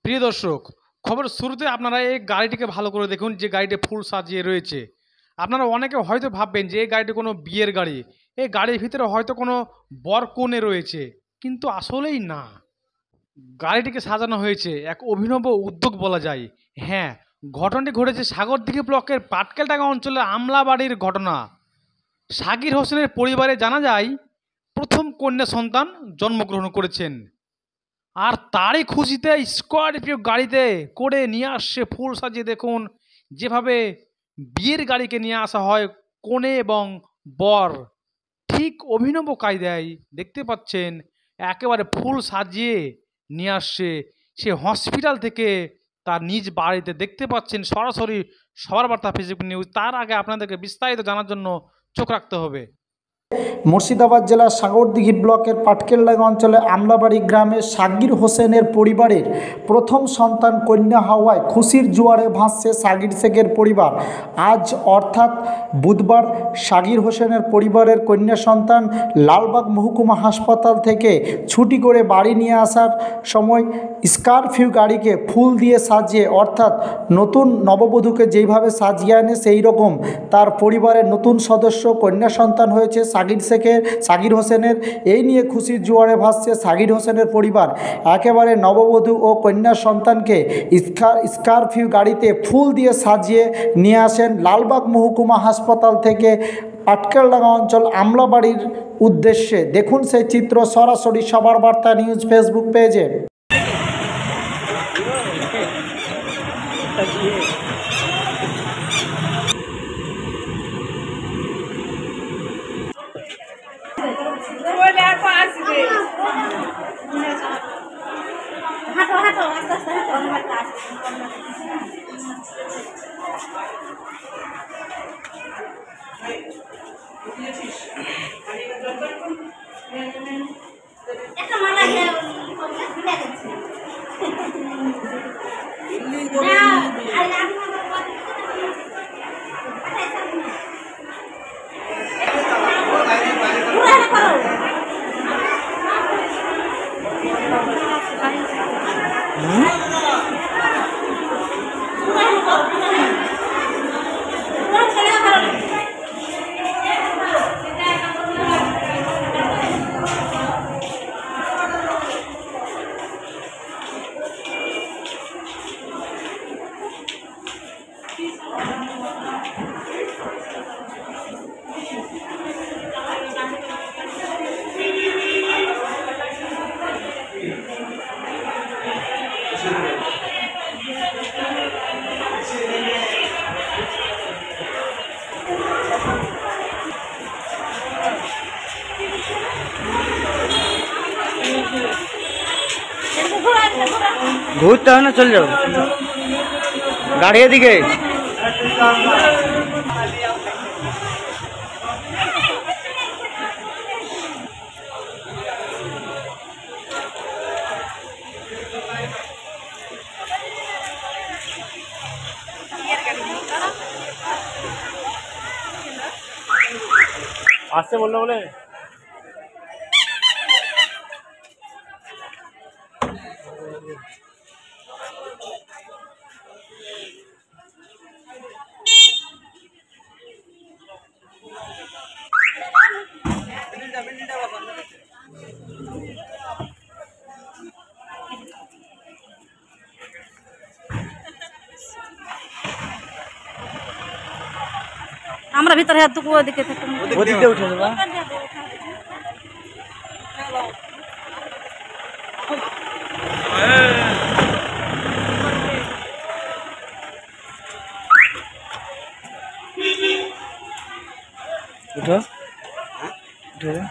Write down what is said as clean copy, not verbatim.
প্রিয় দর্শক, খবরের শুরুতে আপনারা এই গাড়িটিকে ভালো করে দেখুন, যে গাড়িটি ফুল সাজিয়ে রয়েছে। আপনারা অনেকে হয়তো ভাববেন যে এই গাড়িটি কোনো বিয়ের গাড়ি, এই গাড়ির ভিতরে হয়তো কোনো বর কনে রয়েছে, কিন্তু আসলেই না। গাড়িটিকে সাজানো হয়েছে এক অভিনব উদ্যোগ বলা যায়। হ্যাঁ, ঘটনাটি ঘটেছে সাগরদিঘি ব্লকের পাটকেলডাঙ্গা অঞ্চলের আমলাবাড়ির ঘটনা। সাকির হোসেনের পরিবারে জানা যায় প্রথম কন্যা সন্তান জন্মগ্রহণ করেছেন, আর তারই খুশিতে স্করপিও গাড়িতে করে নিয়ে আসছে ফুল সাজিয়ে। দেখুন যেভাবে বিয়ের গাড়িকে নিয়ে আসা হয় কনে এবং বর, ঠিক অভিনব কায়দায় দেখতে পাচ্ছেন একেবারে ফুল সাজিয়ে নিয়ে আসছে সে হসপিটাল থেকে তার নিজ বাড়িতে। দেখতে পাচ্ছেন সরাসরি সবার বার্তা ফেসবুক নিউজ। তার আগে আপনাদেরকে বিস্তারিত জানার জন্য চোখ রাখতে হবে। মুর্শিদাবাদ জেলার সাগরদিঘি ব্লকের পাটকেলডাঙ্গা অঞ্চলে আমলাবাড়ি গ্রামে সাকির হোসেনের পরিবারের প্রথম সন্তান কন্যা হওয়ায় খুশির জোয়ারে ভাসছে সাকির শেখের পরিবার। আজ অর্থাৎ বুধবার সাকির হোসেনের পরিবারের কন্যা সন্তান লালবাগ মহকুমা হাসপাতাল থেকে ছুটি করে বাড়ি নিয়ে আসার সময় স্করপিও গাড়িকে ফুল দিয়ে সাজিয়ে, অর্থাৎ নতুন নববধূকে যেইভাবে সাজিয়ে আনে সেই রকম তার পরিবারের নতুন সদস্য কন্যা সন্তান হয়েছে সাকির হোসেনের। এই নিয়ে খুশির জোয়ারে ভাসছে সাকির হোসেনের পরিবার। একেবারে নববধূ ও কন্যা সন্তানকে স্করপিও গাড়িতে ফুল দিয়ে সাজিয়ে নিয়ে আসেন লালবাগ মহকুমা হাসপাতাল থেকে পাটকেলডাঙ্গা অঞ্চল আমলাবাড়ির উদ্দেশ্যে। দেখুন সেই চিত্র সরাসরি সবার বার্তা নিউজ ফেসবুক পেজে। ঘুরতে হয় না, চলে যাও গাড়ি এদিকে। আসছে বললো বলে আমরা ভিতরে হাত দুপুর ওদিকে থাকতাম, ওদিকে উঠে যাবা। উঠো উঠে যা।